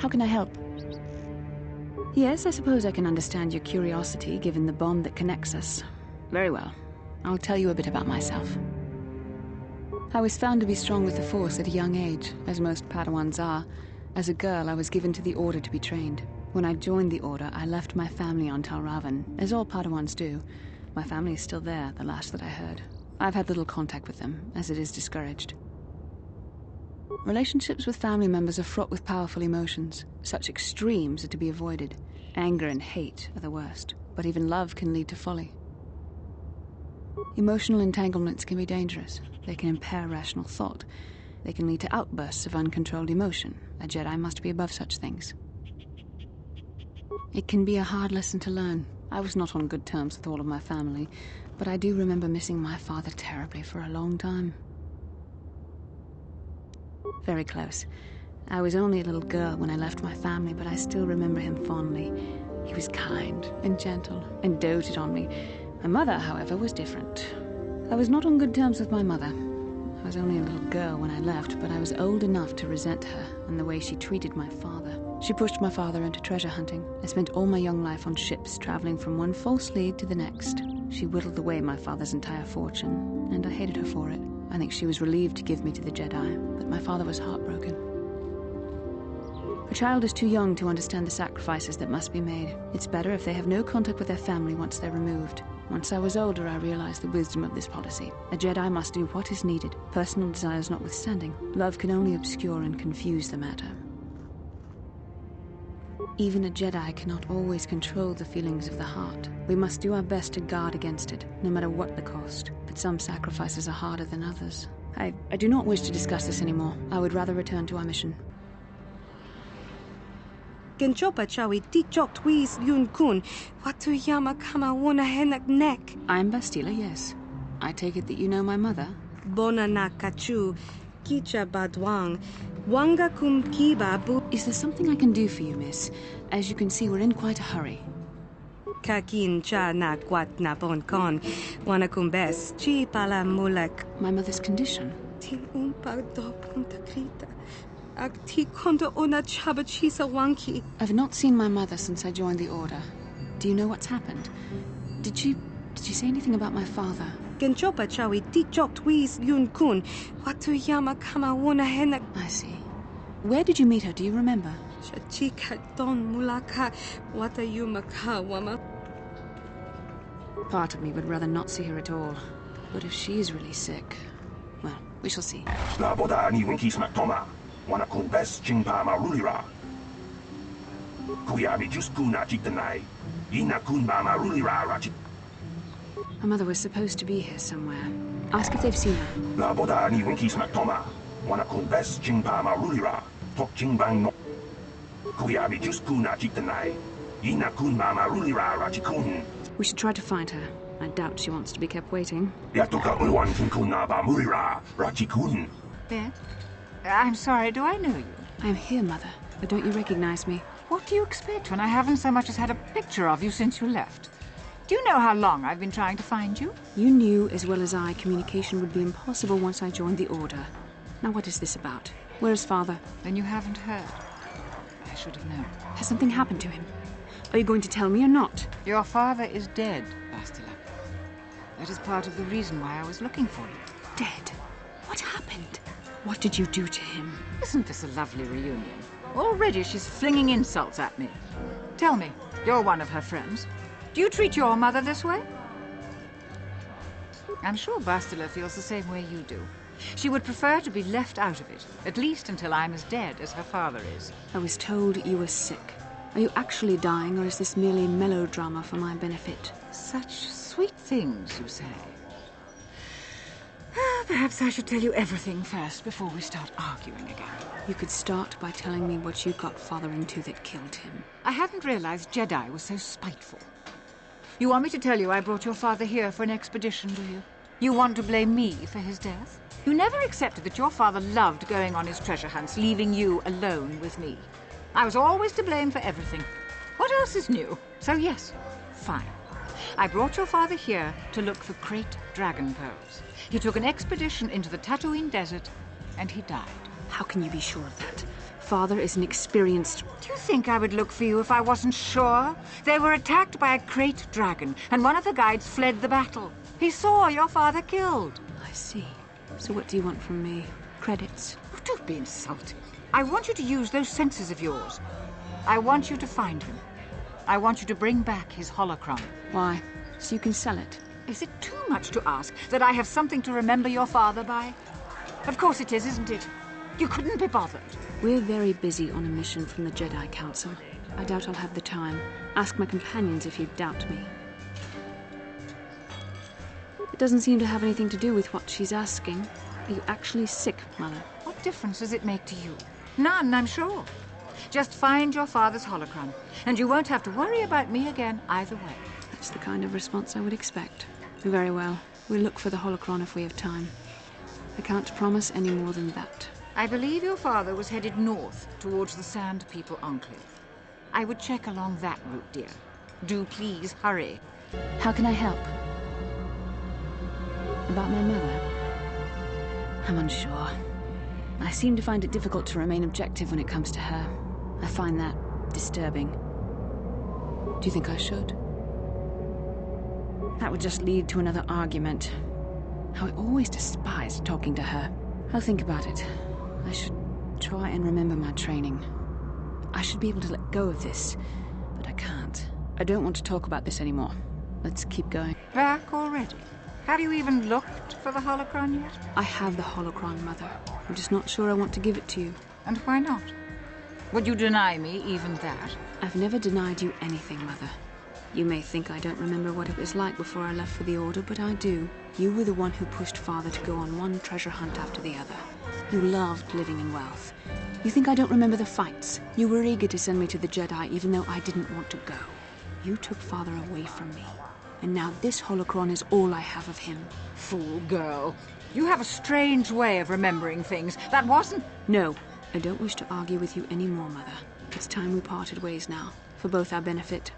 How can I help? Yes, I suppose I can understand your curiosity, given the bond that connects us. Very well. I'll tell you a bit about myself. I was found to be strong with the Force at a young age, as most Padawans are. As a girl, I was given to the Order to be trained. When I joined the Order, I left my family on Revan, as all Padawans do. My family is still there, the last that I heard. I've had little contact with them, as it is discouraged. Relationships with family members are fraught with powerful emotions. Such extremes are to be avoided. Anger and hate are the worst, but even love can lead to folly. Emotional entanglements can be dangerous. They can impair rational thought. They can lead to outbursts of uncontrolled emotion. A Jedi must be above such things. It can be a hard lesson to learn. I was not on good terms with all of my family, but I do remember missing my father terribly for a long time. Very close. I was only a little girl when I left my family, but I still remember him fondly. He was kind and gentle and doted on me. My mother, however, was different. I was not on good terms with my mother. I was only a little girl when I left, but I was old enough to resent her and the way she treated my father. She pushed my father into treasure hunting. I spent all my young life on ships, traveling from one false lead to the next. She whittled away my father's entire fortune, and I hated her for it. I think she was relieved to give me to the Jedi, but my father was heartbroken. A child is too young to understand the sacrifices that must be made. It's better if they have no contact with their family once they're removed. Once I was older, I realized the wisdom of this policy. A Jedi must do what is needed, personal desires notwithstanding. Love can only obscure and confuse the matter. Even a Jedi cannot always control the feelings of the heart. We must do our best to guard against it, no matter what the cost. But some sacrifices are harder than others. I do not wish to discuss this anymore. I would rather return to our mission. Genchopa chawi tikjok twis yun kun. Watu yama kama wona henak nek. I'm Bastila, yes. I take it that you know my mother? Bona na kachu. Kicha badwang. Wanga kum kiba bu. Is there something I can do for you, miss? As you can see, we're in quite a hurry. Kakin cha na kwat na bon kon. Wana kumbes. Chi pala mulak. My mother's condition? Tin do punta krita. Akti kondo ona chaba chisa wanki. I've not seen my mother since I joined the Order. Do you know what's happened? Did she say anything about my father? Genchopa chawi tikjok twis yun kun. Watu yama kama wona henak. I see. Where did you meet her? Do you remember? Chachika don mulaka. Wata yumaka wama. Part of me would rather not see her at all. But if she is really sick, well, we shall see. Wana kun bes chingpa marulira. Kuyabi just kuna chiktanai. Ina kun ba marulira rachi. My mother was supposed to be here somewhere. Ask if they've seen her. La boda ni winki smack toma. Wana kun bes chingpa marulira. Tok chingbang no. Kuyabi just kuna chiktanai. Ina kun ba marulira rachi kun. We should try to find her. I doubt she wants to be kept waiting. Yatoka ulwan kin kuna ba murira rachi kun. Ben? I'm sorry, do I know you? I'm here, Mother. But don't you recognize me? What do you expect when I haven't so much as had a picture of you since you left? Do you know how long I've been trying to find you? You knew as well as I communication would be impossible once I joined the Order. Now what is this about? Where's Father? Then you haven't heard. I should have known. Has something happened to him? Are you going to tell me or not? Your father is dead, Bastila. That is part of the reason why I was looking for you. Dead? What happened? What did you do to him? Isn't this a lovely reunion? Already she's flinging insults at me. Tell me, you're one of her friends. Do you treat your mother this way? I'm sure Bastila feels the same way you do. She would prefer to be left out of it, at least until I'm as dead as her father is. I was told you were sick. Are you actually dying, or is this merely melodrama for my benefit? Such sweet things, you say. Perhaps I should tell you everything first before we start arguing again. You could start by telling me what you got Father into that killed him. I hadn't realized Jedi was so spiteful. You want me to tell you I brought your father here for an expedition, do you? You want to blame me for his death? You never accepted that your father loved going on his treasure hunts, leaving you alone with me. I was always to blame for everything. What else is new? So yes, fine. I brought your father here to look for great dragon pearls. He took an expedition into the Tatooine desert, and he died. How can you be sure of that? Father is an experienced... Do you think I would look for you if I wasn't sure? They were attacked by a great dragon, and one of the guides fled the battle. He saw your father killed. I see. So what do you want from me? Credits? Oh, don't be insulting. I want you to use those senses of yours. I want you to find him. I want you to bring back his holocron. Why? So you can sell it? Is it too much to ask that I have something to remember your father by? Of course it is, isn't it? You couldn't be bothered. We're very busy on a mission from the Jedi Council. I doubt I'll have the time. Ask my companions if you doubt me. It doesn't seem to have anything to do with what she's asking. Are you actually sick, Mother? What difference does it make to you? None, I'm sure. Just find your father's holocron, and you won't have to worry about me again either way. That's the kind of response I would expect. Very well. We'll look for the holocron if we have time. I can't promise any more than that. I believe your father was headed north towards the Sand People Enclave. I would check along that route, dear. Do please hurry. How can I help? About my mother? I'm unsure. I seem to find it difficult to remain objective when it comes to her. I find that disturbing. Do you think I should? That would just lead to another argument. How I always despised talking to her. I'll think about it. I should try and remember my training. I should be able to let go of this, but I can't. I don't want to talk about this anymore. Let's keep going. Back already? Have you even looked for the holocron yet? I have the holocron, Mother. I'm just not sure I want to give it to you. And why not? Would you deny me even that? I've never denied you anything, Mother. You may think I don't remember what it was like before I left for the Order, but I do. You were the one who pushed Father to go on one treasure hunt after the other. You loved living in wealth. You think I don't remember the fights? You were eager to send me to the Jedi even though I didn't want to go. You took Father away from me. And now this holocron is all I have of him. Fool girl. You have a strange way of remembering things. That wasn't... No, I don't wish to argue with you anymore, Mother. It's time we parted ways now, for both our benefit.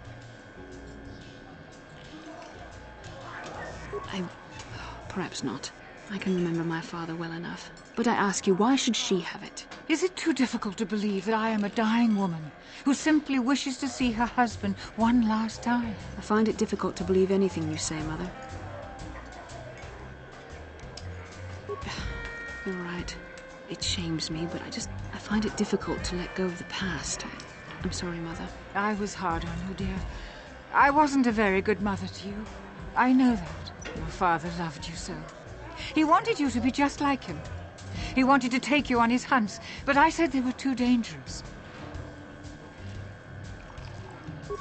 Perhaps not. I can remember my father well enough. But I ask you, why should she have it? Is it too difficult to believe that I am a dying woman who simply wishes to see her husband one last time? I find it difficult to believe anything you say, Mother. You're right. It shames me, but I find it difficult to let go of the past. I'm sorry, Mother. I was hard on you, dear. I wasn't a very good mother to you. I know that. Your father loved you so. He wanted you to be just like him. He wanted to take you on his hunts, but I said they were too dangerous.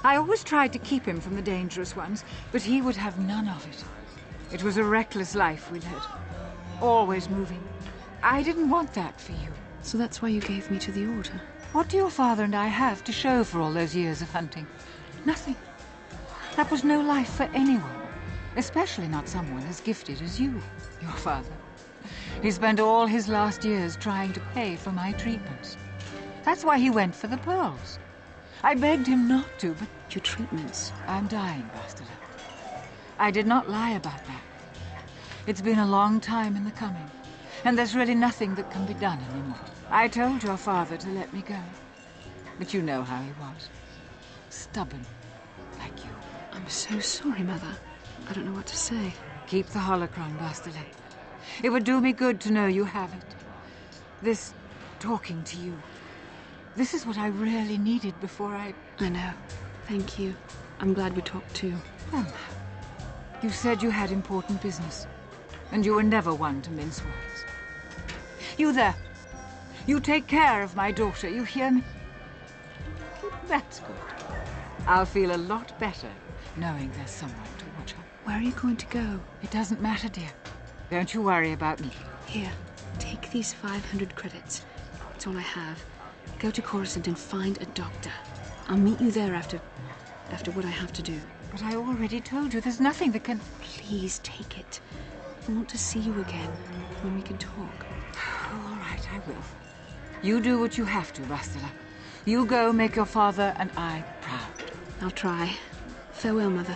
I always tried to keep him from the dangerous ones, but he would have none of it. It was a reckless life we led. Always moving. I didn't want that for you. So that's why you gave me to the Order? What do your father and I have to show for all those years of hunting? Nothing. That was no life for anyone. Especially not someone as gifted as you, your father. He spent all his last years trying to pay for my treatments. That's why he went for the pearls. I begged him not to, but... Your treatments? I'm dying, Bastila. I did not lie about that. It's been a long time in the coming, and there's really nothing that can be done anymore. I told your father to let me go, but you know how he was. Stubborn, like you. I'm so sorry, Mother. I don't know what to say. Keep the holocron, Bastila. It would do me good to know you have it. This talking to you. This is what I really needed before I know. Thank you. I'm glad we talked too. Well, you said you had important business, and you were never one to mince words. You there. You take care of my daughter, you hear me? That's good. I'll feel a lot better knowing there's someone to watch her. Where are you going to go? It doesn't matter, dear. Don't you worry about me. Here, take these 500 credits. It's all I have. Go to Coruscant and find a doctor. I'll meet you there after what I have to do. But I already told you there's nothing that can... Please take it. I want to see you again when we can talk. All right, I will. You do what you have to, Bastila. You go make your father and I proud. I'll try. Farewell, Mother.